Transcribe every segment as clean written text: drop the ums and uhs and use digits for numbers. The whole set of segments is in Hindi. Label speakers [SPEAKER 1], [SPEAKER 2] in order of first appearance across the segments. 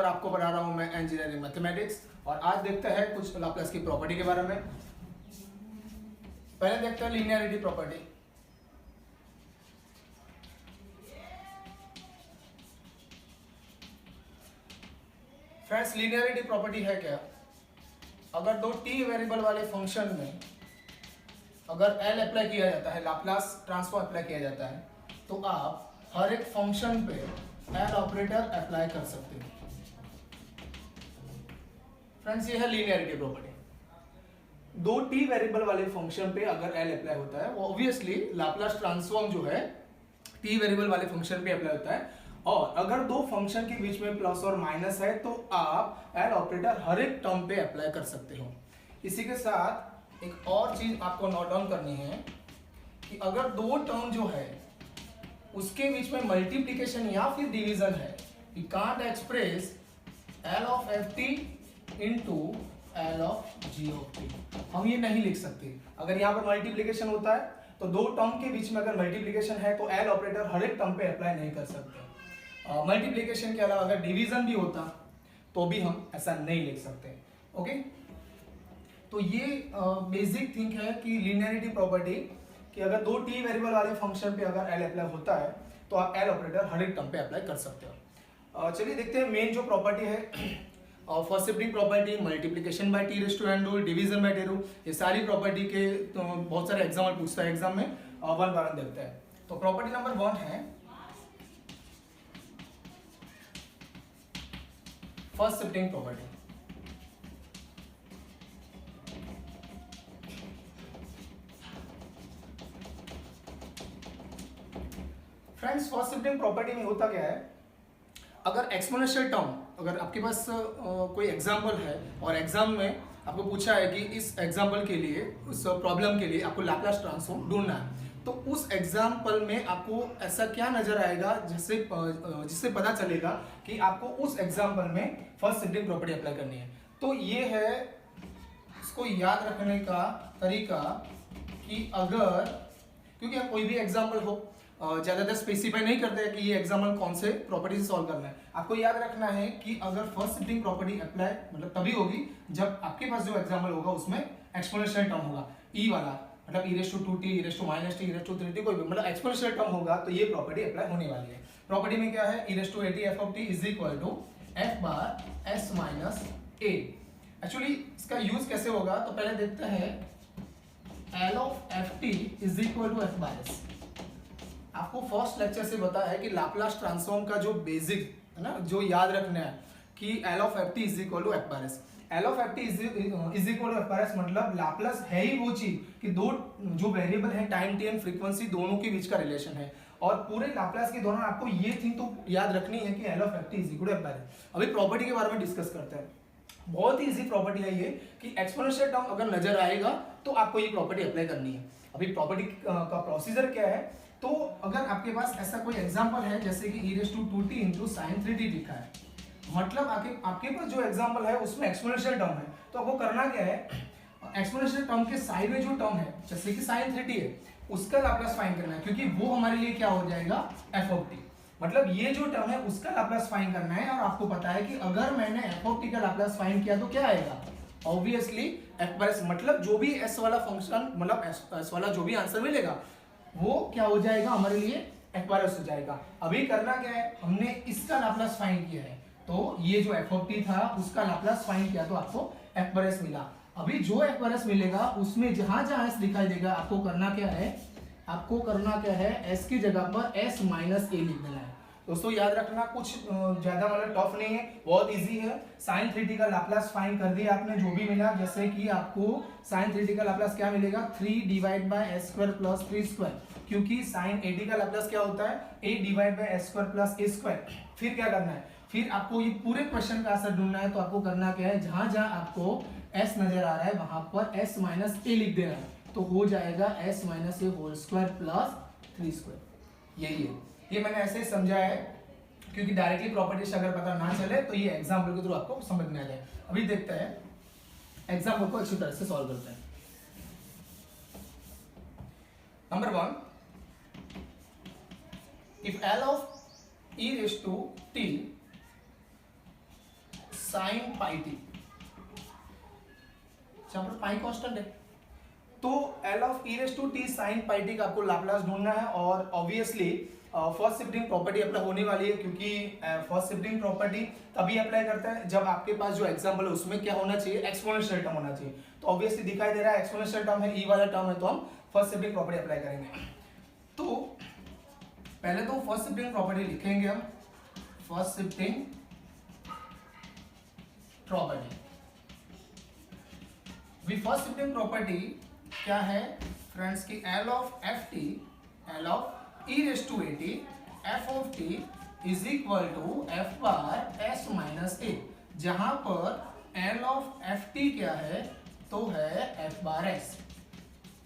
[SPEAKER 1] आपको पढ़ा रहा हूं मैं इंजीनियरिंग मैथमेटिक्स। और आज देखते हैं कुछ लाप्लास की प्रॉपर्टी के बारे में। पहले देखते हैं linearity property. Friends, linearity property है क्या? अगर दो टी वेरिएबल वाले फंक्शन में अगर एल अप्लाई किया जाता है, लाप्लास ट्रांसफॉर्म अप्लाई किया जाता है, तो आप हर एक फंक्शन पे एल ऑपरेटर अप्लाई कर सकते हो। फ्रेंड्स, ये है लीनियरिटी प्रॉपर्टी। दो टी वेरिएबल वाले फंक्शन पे अगर एल अप्लाई होता है, वो ऑब्वियसली लाप्लास ट्रांसफॉर्म जो है टी वेरिएबल वाले फंक्शन पे अप्लाई होता है। और अगर दो फंक्शन के बीच में प्लस और माइनस है तो आप एल ऑपरेटर हर एक टर्म पे अप्लाई कर सकते हो। इसी के साथ एक और चीज आपको नोट डाउन करनी है कि अगर दो टर्म जो है उसके बीच में मल्टीप्लिकेशन या फिर डिवीजन है, you can't express L of F T into L of G of T. हम ये नहीं लिख सकते। अगर यहाँ पर मल्टीप्लिकेशन होता है तो दो टर्म के बीच में अगर मल्टीप्लिकेशन है तो एल ऑपरेटर हर एक टर्म पे अप्लाई नहीं कर सकते। मल्टीप्लिकेशन के अलावा अगर डिवीजन भी होता तो भी हम ऐसा नहीं लिख सकते। ओके, तो ये बेसिक थिंग है कि लीनियरिटी प्रॉपर्टी कि अगर दो टी वेरिएबल वाले फंक्शन पे अगर एल अप्लाई होता है तो आप एल ऑपरेटर हर एक टर्म पे अप्लाई कर सकते हो। चलिए देखते हैं मेन जो प्रॉपर्टी है। First shifting property, multiplication by T raise to n rule, division by T rule, ये सारी प्रॉपर्टी के तो बहुत सारे एग्जाम्पल पूछता है एग्जाम में। वन बार देखते हैं। तो प्रॉपर्टी नंबर 1 है first shifting property. Friends, first shifting property में होता क्या है, अगर एक्सपोनेंशियल टर्म, अगर आपके पास कोई एग्जांपल है और एग्जाम में आपको पूछा है कि इस एग्जांपल के लिए, उस प्रॉब्लम के लिए आपको लैप्लास ट्रांसफॉर्म ढूंढना है, तो उस एग्जांपल में आपको ऐसा क्या नजर आएगा जिससे पता चलेगा कि आपको उस एग्जांपल में फर्स्ट शिफ्टिंग प्रॉपर्टी अप्लाई करनी है। तो ये है इसको याद रखने का तरीका कि अगर, क्योंकि कोई भी एग्जांपल हो, ज्यादातर स्पेसिफाई नहीं करते हैं कि ये एग्जाम्पल कौन से प्रॉपर्टी से सॉल्व करना है। आपको याद रखना है कि अगर फर्स्ट शिफ्टिंग प्रॉपर्टी अप्लाई मतलब तभी होगी जब आपके पास जो एग्जाम्पल होगा उसमें एक्सपोनेंशियल टर्म होगा, ई वाला, मतलब e raise to 2t, e raise to minus t, e raise to 3t, कोई भी मतलब एक्सपोनेंशियल टर्म होगा तो ये प्रॉपर्टी अप्लाई होने वाली है। प्रॉपर्टी में क्या है, e raise to at f of t is equal to f bar s minus a। Actually इसका यूज कैसे होगा तो पहले देखते हैं। l of ft is equal to f bar s। आपको फर्स्ट लेक्चर से बताया है कि लाप्लास ट्रांसफॉर्म का जो बेसिक है ना, जो याद रखना है कि L of F T is equal to F bar S. L of F T is equal to F bar S मतलब लाप्लास है ही वो चीज कि दो जो वेरिएबल है, टाइम टी एंड फ्रीक्वेंसी, दोनों के बीच का रिलेशन है। और पूरे लाप्लास के दौरान आपको ये थिंग तो याद रखनी है कि L of F T is equal to F bar S. अभी प्रॉपर्टी के बारे में डिस्कस करते हैं। बहुत ही इजी प्रॉपर्टी है ये कि एक्सपोनेंशियल टर्म अगर नजर आएगा तो आपको ये प्रॉपर्टी अप्लाई करनी है। अभी प्रॉपर्टी का प्रोसीजर क्या है, तो अगर आपके पास ऐसा कोई एग्जांपल है जैसे कि e raise to 2t into sine 3t लिखा है, मतलब आपके पास जो एग्जांपल है उसमें एक्सपोनेंशियल टर्म है, तो आपको करना क्या है, एक्सपोनेंशियल टर्म के साइड में जो टर्म है जैसे कि साइन 3t है उसका लाप्लास फाइंड करना है, क्योंकि वो हमारे लिए क्या हो जाएगा, f ऑफ t। मतलब ये जो टर्म है उसका लाप्लास फाइंड करना है। और आपको पता है कि अगर मैंने f ऑफ t का लाप्लास फाइंड किया तो क्या आएगा, ऑब्वियसली f बार s, मतलब जो भी s वाला फंक्शन, मतलब s वाला जो भी आंसर मिलेगा वो क्या हो जाएगा हमारे लिए f बार s हो जाएगा। अभी करना क्या है, हमने इसका लाप्लास फाइंड किया है, तो ये जो f ऑफ t था उसका लाप्लास फाइंड किया तो आपको f बार s मिला। अभी जो f बार s मिलेगा उसमें जहां जहां s दिखाई देगा आपको करना क्या है, s की जगह पर s माइनस a लिख देना है। दोस्तों याद रखना, कुछ ज्यादा मतलब टफ नहीं है, बहुत इजी है। साइन 3t का लाप्लास फाइंड कर दिया आपने, जो भी मिला, जैसे कि आपको साइन 3t का लाप्लास क्या मिलेगा, 3 divide by s square plus 3 square, क्योंकि साइन 80 का लाप्लास क्या होता है, a divide by s square plus a square. फिर क्या करना है, फिर आपको ये पूरे क्वेश्चन का आंसर ढूंढना है, तो आपको करना क्या है, जहां जहां आपको s नजर आ रहा है वहां पर s माइनस a लिख देना है, तो हो जाएगा s minus a whole square plus 3 square. यही है, ये मैंने ऐसे ही समझा है क्योंकि डायरेक्टली प्रॉपर्टीज अगर पता ना चले तो ये एग्जाम्पल के थ्रू आपको समझ में आ जाए। अभी देखते हैं एग्जाम्पल को अच्छी तरह से सॉल्व करते हैं। Number 1, if L of e raised to t sine pi T, जहां पर पाई कांस्टेंट है। तो L of E raise to T sine pi T का आपको लाप्लास ढूंढना है, और obviously first shifting property apply होने वाली है, क्योंकि फर्स्ट शिफ्टिंग प्रॉपर्टी तभी अप्लाई करता है जब आपके पास जो एग्जांपल है उसमें क्या होना चाहिए, एक्सपोनेंशियल टर्म होना चाहिए। तो ऑब्वियसली दिखाई दे रहा है एक्सपोनेंशियल टर्म है, ई वाला टर्म है, तो हम फर्स्ट शिफ्टिंग प्रॉपर्टी अप्लाई करेंगे। तो पहले तो फर्स्ट शिफ्टिंग प्रॉपर्टी लिखेंगे हम, first shifting property. First shifting property क्या है फ्रेंड्स की, L of F t, L of e raise to A T F of T is equal to F bar S minus a, जहां पर एल ऑफ एफ टी क्या है, तो है एफ बार एस।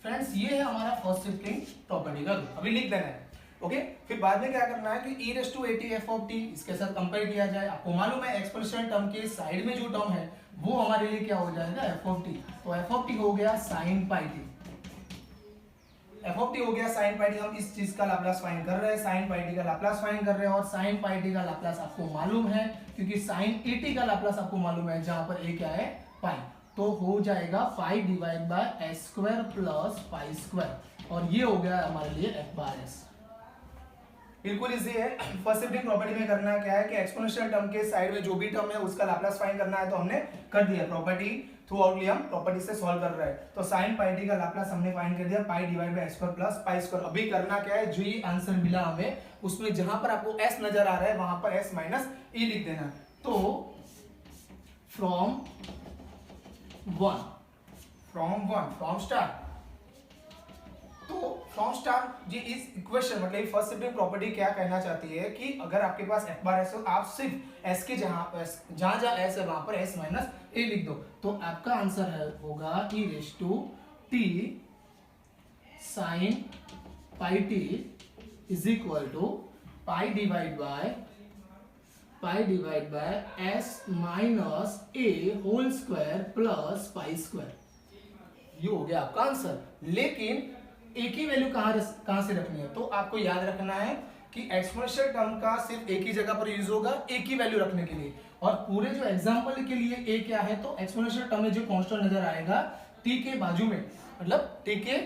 [SPEAKER 1] फ्रेंड्स ये है हमारा फर्स्ट शिफ्टिंग प्रॉपर्टी का, अभी लिख देना है, ओके। फिर बाद में क्या करना है कि e raise to A T F of T इसके साथ कंपेयर किया जाए। आपको मालूम है एक्सपोनेंशियल टर्म के साइड में जो टर्म है वो हमारे लिए क्या हो जाएगा, एफ ऑफ टी। तो एफ ऑफ टी हो गया sign pi T, F of T हो गया साइन पाई टी। हम इस चीज का लाप्लास फाइंड कर रहे हैं, साइन पाई टी का लाप्लास फाइंड कर रहे हैं, और साइन पाई टी का लाप्लास आपको मालूम है क्योंकि साइन ए टी का लाप्लास आपको मालूम है, जहां पर ए क्या है, पाई। तो हो जाएगा पाई divide by S square plus pi square, और ये हो गया हमारे लिए एफ बार एस। बिल्कुल इजी है। फर्स्ट शिफ्टिंग प्रॉपर्टी में करना क्या है कि एक्सपोनेंशियल टर्म के साइड में जो भी टर्म है उसका लाप्लास फाइंड करना है, तो हमने कर दिया। प्रॉपर्टी थ्रू आउट हम प्रॉपर्टी से सॉल्व कर रहे हैं। तो साइन पाई टी का लाप्लास हमने फाइंड कर दिया, पाई divide by S square plus pi square. अभी करना क्या है, जो ये आंसर मिला हमें उसमें जहां पर आपको एस नजर आ रहा है वहां पर एस माइनस ई लिख देना। तो फ्रॉम स्टार, तो फ्रॉम स्टार जी इस इक्वेशन मतलब फर्स्ट शिफ्टिंग प्रॉपर्टी क्या कहना चाहती है कि अगर आपके पास एफ बार एस हो, आप सिर्फ एस के जहां एस है वहां पर एस माइनस ए लिख दो। तो आपका आंसर है होगा e raise to T sine pi t is equal to pi divide by S minus a whole square plus pi square. ये हो गया आपका आंसर। लेकिन एक ही वैल्यू कहां से रखनी है, तो आपको याद रखना है कि एक्सपोनेंशियल टर्म का सिर्फ एक ही जगह पर यूज होगा, एक ही वैल्यू रखने के लिए। और पूरे जो एग्जांपल के लिए ए क्या है, तो एक्सपोनेंशियल टर्म में जो कांस्टेंट नजर आएगा टी के बाजू में, मतलब टी के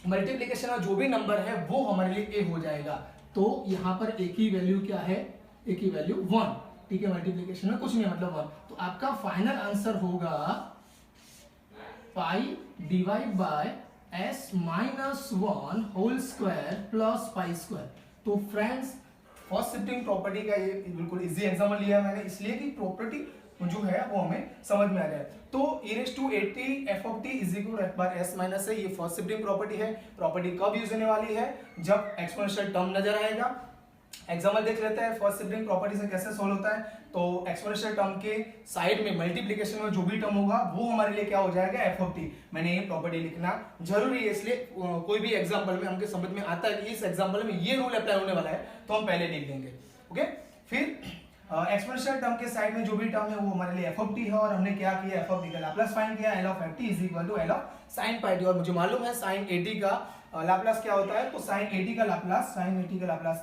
[SPEAKER 1] मल्टीप्लिकेशन का जो भी नंबर है वो हमारे लिए ए हो जाएगा। तो यहां पर एक ही वैल्यू क्या है, एक ही वैल्यू 1, टी के मल्टीप्लिकेशन में कुछ नहीं मतलब 1। तो आपका फाइनल आंसर होगा pi divide by S minus 1 whole square plus pi square. तो फ्रेंड्स फर्स्ट शिफ्टिंग प्रॉपर्टी का ये बिल्कुल इजी एग्जांपल लिया मैंने, इसलिए कि प्रॉपर्टी जो है वो हमें समझ में आ जाए। तो e raise to A T F of T is equal to F bar S minus है, ये फर्स्ट शिफ्टिंग प्रॉपर्टी है। प्रॉपर्टी कब यूज होने वाली है, जब एक्सपोनेंशियल टर्म नजर आएगा। एग्जांपल देख लेते हैं फर्स्ट शिफ्टिंग प्रॉपर्टी से कैसे सोल्व होता है। तो एक्सपोनेंशियल टर्म के साइड में मल्टीप्लिकेशन में जो भी टर्म होगा वो हमारे लिए क्या हो जाएगा, एफ ऑफ टी। मैंने ये प्रॉपर्टी लिखना जरूरी है, इसलिए कोई भी एग्जांपल में हमके समझ में आता है कि इस एग्जांपल में ये रूल अप्लाई होने वाला है, तो हम पहले लिख देंगे, ओके। फिर एक्सपोनेंशियल टर्म के साइड में जो भी टर्म है वो हमारे लिए एफ ऑफ टी है, और हमने क्या किया, एफ ऑफ टी का लाप्लास फाइंड किया, L of F T is equal to L of sine pi T. और मुझे मालूम है साइन ए टी का लाप्लास क्या होता है, तो साइन ए टी का Laplace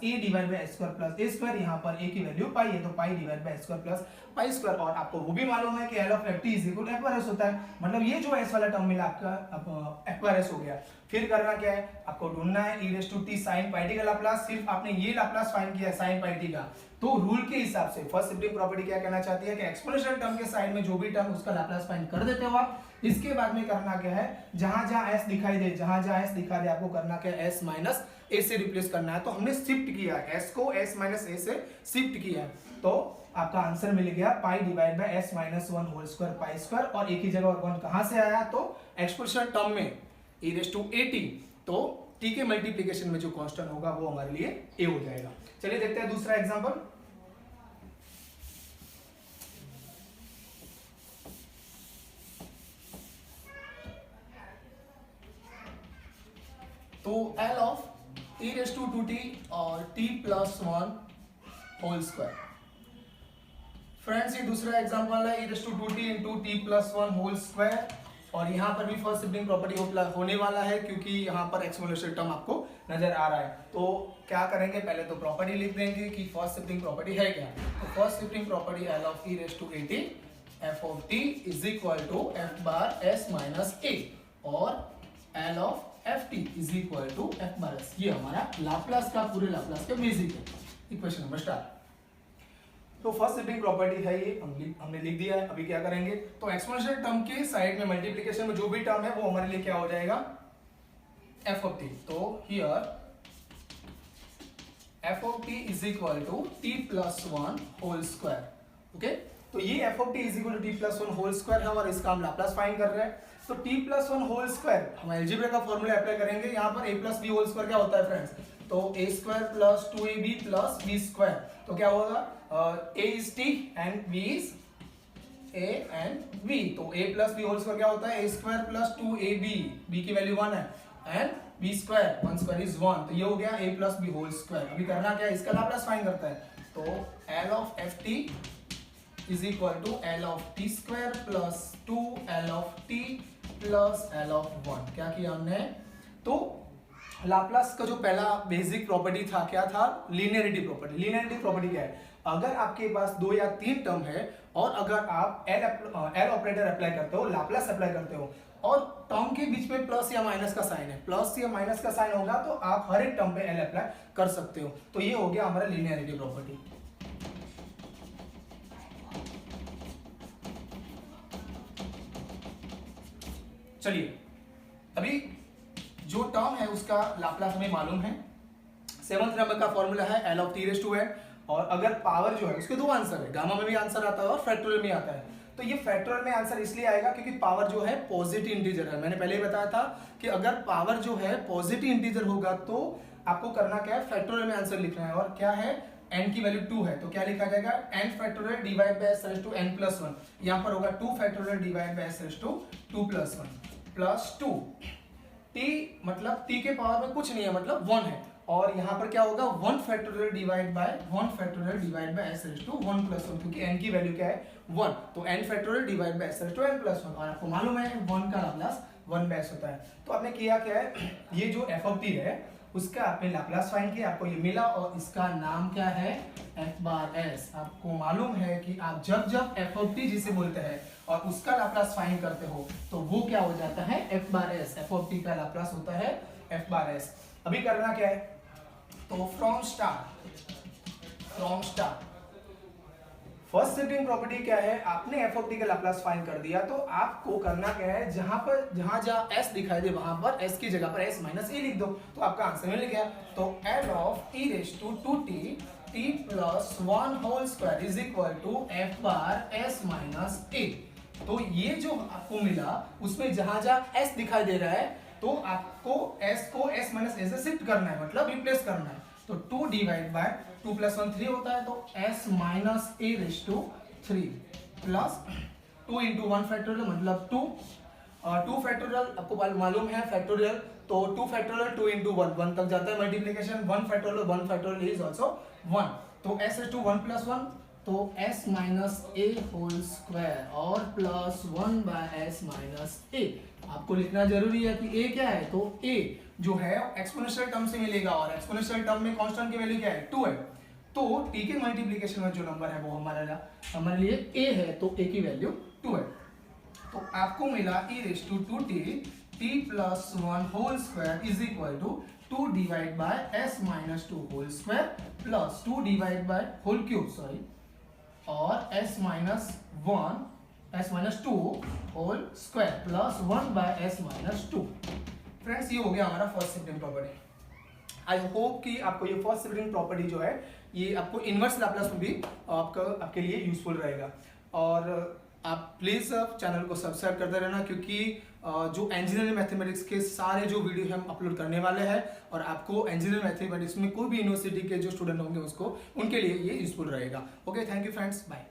[SPEAKER 1] A divide by S square plus A square, यहाँ पर ए की वैल्यू पाई है तो pi divide by S square plus pi square. और आपको वो भी मालूम है कि L of F T is equal to F bar S होता है, मतलब ये जो एस वाला टर्म मिला आपका एफ बार एस हो गया। फिर करना क्या है, आपको ढूंढना है e raise to T sine pi T का लाप्लास। सिर्फ आपने ये लाप्लास फाइंड किया साइन पाई टी का, तो रूल के हिसाब से फर्स्ट शिफ्टिंग प्रॉपर्टी क्या कहना चाहती है कि एक्सपोनेंशियल टर्म के साइड में जो भी टर्म उसका लाप्लास फाइंड कर देते हो आप। इसके बाद में करना क्या है, जहां जहां s दिखाई दे, आपको करना क्या है, s माइनस a से रिप्लेस करना है। तो हमने शिफ्ट किया s को s माइनस a से शिफ्ट किया, तो आपका आंसर मिल गया pi divide by s minus 1 whole square pi square. और एक ही जगह 1 कहां से आया, तो एक्सपोनेंशियल टर्म में e raise to a t, तो t के मल्टीप्लिकेशन में जो कांस्टेंट होगा वो हमारे लिए a हो जाएगा। चलिए देखते हैं दूसरा एग्जांपल। तो L of e raise to 2t और t plus 1 whole square. Friends ये दूसरा एग्जांपल है, e raise to 2t into t plus 1 whole square. और यहाँ पर भी फर्स्ट शिफ्टिंग प्रॉपर्टी होने वाला है, क्योंकि यहाँ पर एक्सपोनेंशियल टर्म आपको नजर आ रहा है। तो क्या करेंगे, पहले तो प्रॉपर्टी लिख देंगे कि फर्स्ट शिफ्टिंग प्रॉपर्टी है क्या। तो first shifting property L of e raise to A T F of T is equal to F bar S minus a और L of F T is equal to F bar s. ये हमारा लाप्लास का पूरे लाप्लास का बेसिक है। Equation number start. तो फर्स्ट शिफ्टिंग प्रॉपर्टी है ये, हमने लिख दिया है। अभी क्या करेंगे, तो एक्सपोनेंशियल टर्म के साइड में मल्टीप्लिकेशन में जो भी टर्म है वो हमारे लिए क्या हो जाएगा, एफ ऑफ टी। तो here F of T is equal to T plus one whole square. Okay, तो ये F of T is equal to T plus one whole square है और इसका हम लाप्लास फाइंड कर रहे हैं। तो t plus one whole square हम अलजेब्रा का फॉर्मूला अप्लाई करेंगे। यहाँ पर a plus B whole square क्या होता है फ्रेंड्स, तो a square plus 2ab plus b square. तो क्या होगा, a is t and b is a and b। तो a plus B whole square क्या होता है, a square plus 2ab, b की वैल्यू 1 है, and b square 1 square is 1। तो ये हो गया a plus B whole square. अभी करना क्या है, इसका लाप्लास फाइंड करता है। तो l of F T is equal to L of T square plus 2l of t plus l of 1। क्या किया हमने, तो लाप्लास का जो पहला बेसिक प्रॉपर्टी था क्या था, लीनियरिटी प्रॉपर्टी। लीनियरिटी प्रॉपर्टी क्या है, अगर आपके पास 2 या 3 टर्म है और अगर आप एल ऑपरेटर अप्लाई करते हो, लाप्लास अप्लाई करते हो और टर्म के बीच में प्लस या माइनस का साइन है, प्लस या माइनस का साइन होगा तो आप हर एक टर्म पे एल अप्लाई कर सकते हो। तो ये हो गया हमारा लीनियरिटी प्रॉपर्टी। चलिए, अभी जो टर्म है उसका लाप्लास हमें मालूम है। 7th नंबर का फॉर्मूला है L of T raise to N. और अगर पावर जो है उसके 2 आंसर है, गामा में भी आंसर आता है और फैक्टोरियल में आता है। तो ये फैक्टोरियल में आंसर इसलिए आएगा क्योंकि पावर जो है पॉजिटिव इंटीजर है। मैंने पहले ही बताया था कि अगर पावर जो है पॉजिटिव इंटीजर होगा तो आपको करना क्या है, फैक्टोरियल में आंसर लिखना है। और क्या है, n की वैल्यू 2 है तो क्या लिखा जाएगा, n factorial divide by s raise to n plus 1। यहाँ पर होगा 2 factorial divide by s raise to 2 plus 1 plus 2। t मतलब t के पावर में कुछ नहीं है, मतलब 1 है। और यहाँ पर क्या होगा, 1 factorial divide by s raise to 1 plus 1, क्योंकि n की वैल्यू क्या है 1। तो n factorial divide by s raise to n plus 1। और आपको मालूम है 1 का लाप्लास 1 बाय s होता है। तो आपने किया क्या है, ये जो f ऑफ t है उसका आपने लाप्लास फाइंड किया, आपको ये मिला और इसका नाम क्या है, f बार s। आपको मालूम है कि आप जब जब f ऑफ t जिसे बोलते हैं और उसका लाप्लास फाइंड करते हो तो वो क्या हो जाता है, f bar s। f of t का लाप्लास होता है f बार s। अभी करना क्या है, तो from start first shifting property क्या है, आपने एफ ऑफ टी का लाप्लास फाइंड कर दिया। तो आपको करना क्या है, जहां एस दिखाई दे वहां पर एस की जगह पर एस माइनस ए लिख दो, तो आपका आंसर मिल गया। तो L of e raise to 2t t plus 1 whole square is equal to F bar S minus a. तो ये जो आपको मिला उसमें जहां एस दिखाई दे रहा है तो आपको एस को एस माइनस ए से शिफ्ट करना है, मतलब रिप्लेस करना है। तो 2 डिवाइड बाय 2 प्लस 1 3 होता है, तो s minus a raise to 3 plus 2 into 1 factorial मतलब 2। 2 फैक्टोरियल आपको मालूम है फैक्टोरियल, तो 2 फैक्टोरियल 2 इंटू 1 तक जाता है मल्टीप्लीकेशन। 1 factorial is also 1। तो s रेज टू 1 प्लस 1 तो s minus a whole square और प्लस 1 बाय s माइनस ए। आपको लिखना जरूरी है कि a क्या है, तो a जो है एक्सपोनेंशियल टर्म से मिलेगा और एक्सपोनेंशियल टर्म में कांस्टेंट की वैल्यू क्या है, 2 है। तो t के मल्टीप्लिकेशन में जो नंबर है वो हमारे लिए a है, तो a की वैल्यू 2 है। तो आपको मिला e raise to 2t t plus 1 whole square is equal to 2 divide by s minus 2 whole square plus 2 divide by whole cube sorry और s minus 2 whole square plus 1 by s minus 2। Friends ये हो गया हमारा first shifting property. I hope कि आपको ये फर्स्ट शिफ्टिंग प्रॉपर्टी जो है ये आपको इनवर्स लाप्लास में भी आपके लिए यूजफुल रहेगा। और आप प्लीज चैनल को सब्सक्राइब करते रहना, क्योंकि जो इंजीनियरिंग मैथमेटिक्स के सारे जो वीडियो हम अपलोड करने वाले हैं और आपको इंजीनियरिंग मैथमेटिक्स में कोई भी यूनिवर्सिटी के जो स्टूडेंट होंगे उनके लिए ये यूजफुल रहेगा। Okay, thank you friends, bye.